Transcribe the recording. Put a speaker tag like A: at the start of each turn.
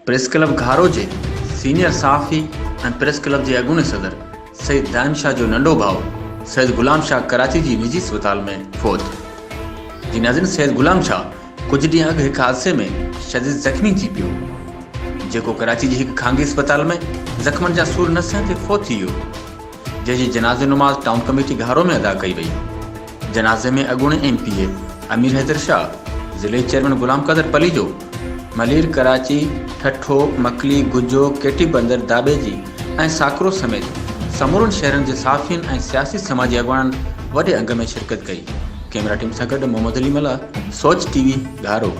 A: Press club घारो जे senior सहाफ़ी ऐं press club जे अॻूणे सदर सईद दानिशाह जो नंढो भाउ सैयद गुलाम शाह कराची जी निजी अस्पताल में फ़ौत। जी नाज़रीन, सैयद गुलाम शाह कुझु ॾींहं अॻु हिकु हादसे में शदीद ज़ख़्मी थी पियो, जेको कराची जी हिकु ख़ानगी अस्पताल में ज़ख़्मनि जा सूर नसनि ते फ़ौत थी वियो, जंहिंजी जनाज़े नुमाज़ टाउन कमेटी घारो में अदा कई वई। जनाज़े में अॻूणे MPA अमीर हैदर शाह, ज़िले चेयरमैन गुलाम क़दर पलीजो, मलीर कराची, ठठो, मकली, गुजो, केटी बंदर, दाबेजी ऐं साकरो समेत समूरनि शहरनि जे सहाफ़ियुनि ऐं सियासी समाजी अॻवाननि वॾे अंग में शिरकत कई। कैमरा टीम सां गॾु मोहम्मद अली मला, सोच TV घारो।